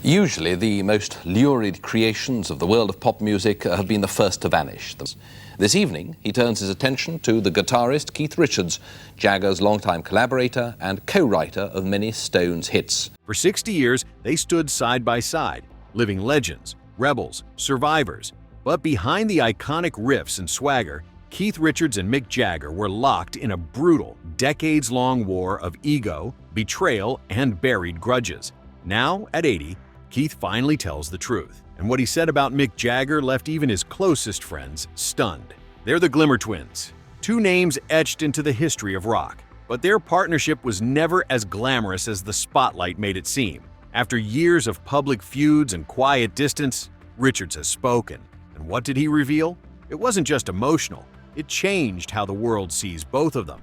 Usually, the most lurid creations of the world of pop music have been the first to vanish. This evening, he turns his attention to the guitarist Keith Richards, Jagger's longtime collaborator and co-writer of many Stones hits. For 60 years, they stood side by side, living legends, rebels, survivors. But behind the iconic riffs and swagger, Keith Richards and Mick Jagger were locked in a brutal, decades-long war of ego, betrayal, and buried grudges. Now, at 80, Keith finally tells the truth, and what he said about Mick Jagger left even his closest friends stunned. They're the Glimmer Twins, two names etched into the history of rock, but their partnership was never as glamorous as the spotlight made it seem. After years of public feuds and quiet distance, Richards has spoken, and what did he reveal? It wasn't just emotional, it changed how the world sees both of them.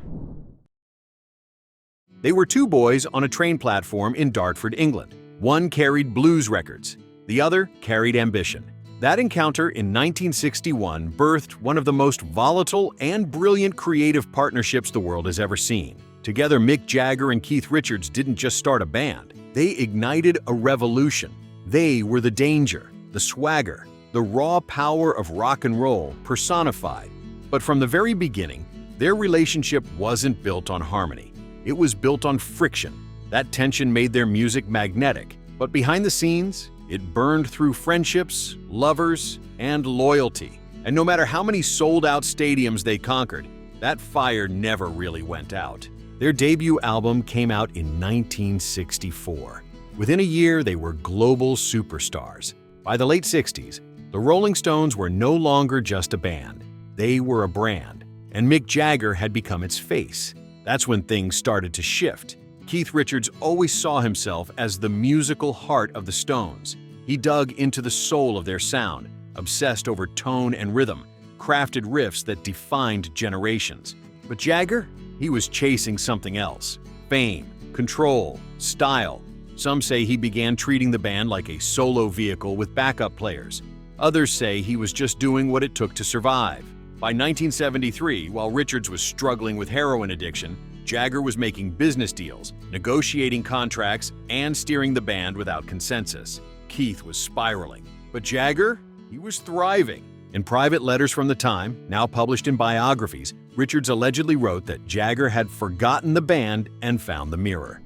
They were two boys on a train platform in Dartford, England. One carried blues records, the other carried ambition. That encounter in 1961 birthed one of the most volatile and brilliant creative partnerships the world has ever seen. Together, Mick Jagger and Keith Richards didn't just start a band, they ignited a revolution. They were the danger, the swagger, the raw power of rock and roll personified. But from the very beginning, their relationship wasn't built on harmony. It was built on friction. That tension made their music magnetic, but behind the scenes, it burned through friendships, lovers, and loyalty. And no matter how many sold-out stadiums they conquered, that fire never really went out. Their debut album came out in 1964. Within a year, they were global superstars. By the late 60s, the Rolling Stones were no longer just a band. They were a brand, and Mick Jagger had become its face. That's when things started to shift. Keith Richards always saw himself as the musical heart of the Stones. He dug into the soul of their sound, obsessed over tone and rhythm, crafted riffs that defined generations. But Jagger? He was chasing something else. Fame, control, style. Some say he began treating the band like a solo vehicle with backup players. Others say he was just doing what it took to survive. By 1973, while Richards was struggling with heroin addiction, Jagger was making business deals, negotiating contracts, and steering the band without consensus. Keith was spiraling. But Jagger? He was thriving. In private letters from the time, now published in biographies, Richards allegedly wrote that Jagger had forgotten the band and found the mirror.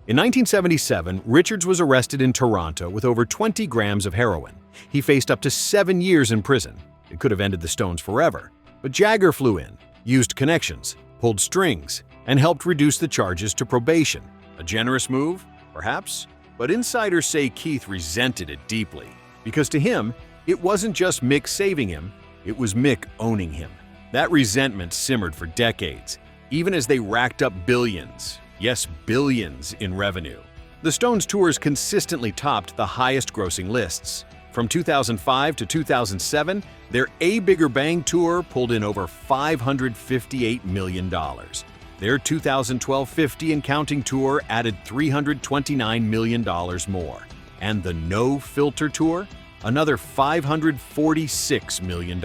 In 1977, Richards was arrested in Toronto with over 20 grams of heroin. He faced up to 7 years in prison. It could have ended the Stones forever. But Jagger flew in, used connections, pulled strings, and helped reduce the charges to probation. A generous move? Perhaps? But insiders say Keith resented it deeply. Because to him, it wasn't just Mick saving him, it was Mick owning him. That resentment simmered for decades, even as they racked up billions. Yes, billions in revenue. The Stones' tours consistently topped the highest-grossing lists. From 2005 to 2007, their A Bigger Bang tour pulled in over $558 million. Their 2012 50 and Counting tour added $329 million more. And the No Filter tour? Another $546 million.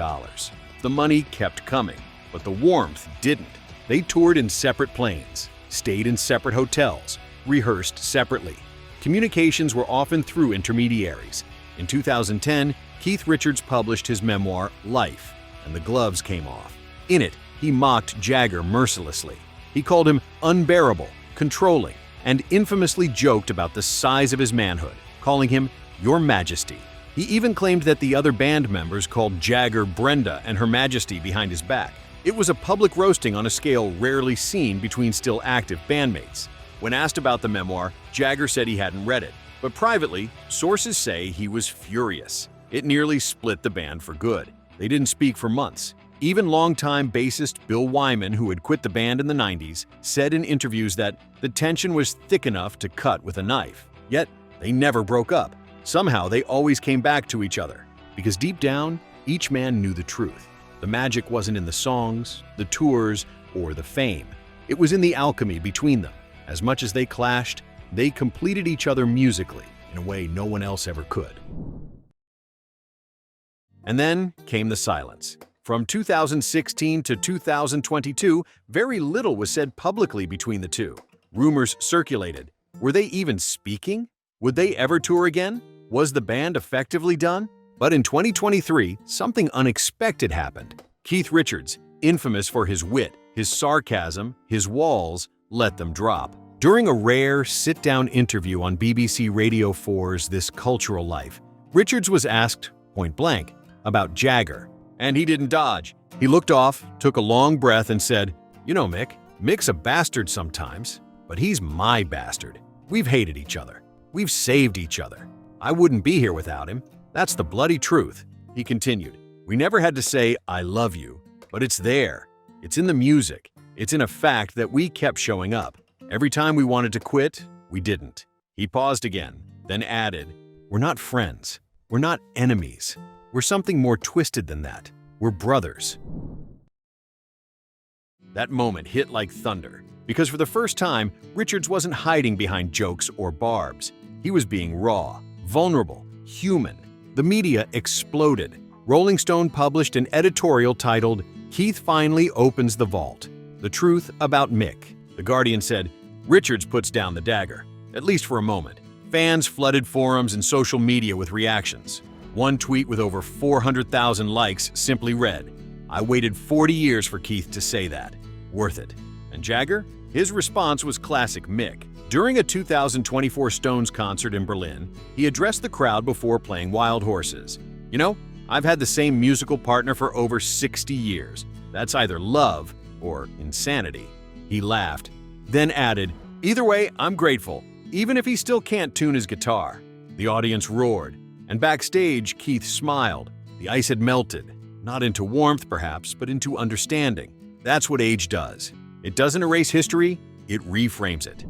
The money kept coming, but the warmth didn't. They toured in separate planes, stayed in separate hotels, rehearsed separately. Communications were often through intermediaries. In 2010, Keith Richards published his memoir, Life, and the gloves came off. In it, he mocked Jagger mercilessly. He called him unbearable, controlling, and infamously joked about the size of his manhood, calling him Your Majesty. He even claimed that the other band members called Jagger Brenda and Her Majesty behind his back. It was a public roasting on a scale rarely seen between still active bandmates. When asked about the memoir, Jagger said he hadn't read it. But privately, sources say he was furious. It nearly split the band for good. They didn't speak for months. Even longtime bassist Bill Wyman, who had quit the band in the 90s, said in interviews that the tension was thick enough to cut with a knife. Yet, they never broke up. Somehow, they always came back to each other. Because deep down, each man knew the truth. The magic wasn't in the songs, the tours, or the fame. It was in the alchemy between them. As much as they clashed, they completed each other musically in a way no one else ever could. And then came the silence. From 2016 to 2022, very little was said publicly between the two. Rumors circulated, Were they even speaking? Would they ever tour again? Was the band effectively done? But in 2023, something unexpected happened. Keith Richards, infamous for his wit, his sarcasm, his walls, let them drop. During a rare sit-down interview on BBC Radio 4's This Cultural Life, Richards was asked, point blank, about Jagger. And he didn't dodge. He looked off, took a long breath and said, "You know, Mick's a bastard sometimes, but he's my bastard. We've hated each other. We've saved each other. I wouldn't be here without him. That's the bloody truth." He continued, "We never had to say, 'I love you,' but it's there. It's in the music. It's in a fact that we kept showing up. Every time we wanted to quit, we didn't." He paused again, then added, "We're not friends. We're not enemies. We're something more twisted than that. We're brothers." That moment hit like thunder, because for the first time, Richards wasn't hiding behind jokes or barbs. He was being raw, vulnerable, human. The media exploded. Rolling Stone published an editorial titled, "Keith Finally Opens the Vault: The Truth About Mick." The Guardian said, "Richards puts down the dagger, at least for a moment." Fans flooded forums and social media with reactions. One tweet with over 400,000 likes simply read, "I waited 40 years for Keith to say that. Worth it." And Jagger? His response was classic Mick. During a 2024 Stones concert in Berlin, he addressed the crowd before playing Wild Horses. "You know, I've had the same musical partner for over 60 years. That's either love or insanity." He laughed, then added, "Either way, I'm grateful, even if he still can't tune his guitar." The audience roared, and backstage, Keith smiled. The ice had melted, not into warmth perhaps, but into understanding. That's what age does. It doesn't erase history, it reframes it.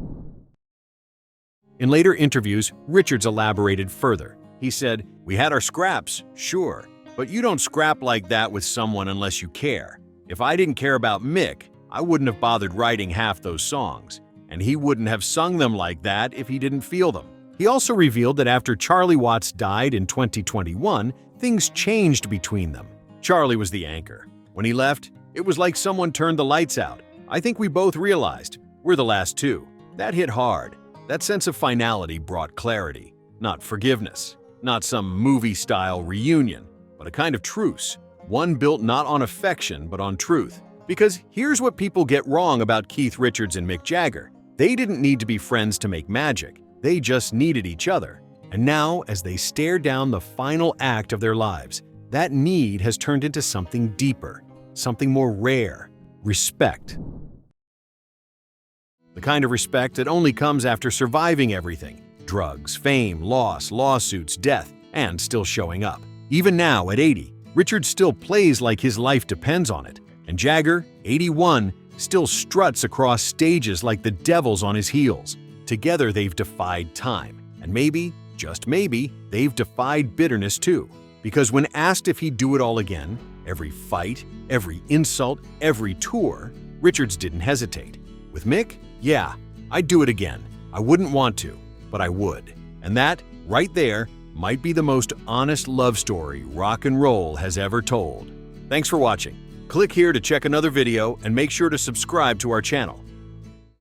In later interviews, Richards elaborated further. He said, "We had our scraps, sure, but you don't scrap like that with someone unless you care. If I didn't care about Mick, I wouldn't have bothered writing half those songs, and he wouldn't have sung them like that if he didn't feel them." He also revealed that after Charlie Watts died in 2021, things changed between them. Charlie was the anchor. When he left, it was like someone turned the lights out. I think we both realized, we're the last two. That hit hard. That sense of finality brought clarity, not forgiveness, not some movie-style reunion, but a kind of truce, one built not on affection but on truth. Because here's what people get wrong about Keith Richards and Mick Jagger. They didn't need to be friends to make magic. They just needed each other. And now, as they stare down the final act of their lives, that need has turned into something deeper, something more rare: respect. The kind of respect that only comes after surviving everything: drugs, fame, loss, lawsuits, death, and still showing up. Even now, at 80, Richards still plays like his life depends on it. And Jagger, 81, still struts across stages like the devil's on his heels. Together they've defied time. And maybe, just maybe, they've defied bitterness too. Because when asked if he'd do it all again, every fight, every insult, every tour, Richards didn't hesitate. With Mick, yeah, I'd do it again. I wouldn't want to, but I would. And that, right there, might be the most honest love story rock and roll has ever told. Thanks for watching. Click here to check another video and make sure to subscribe to our channel.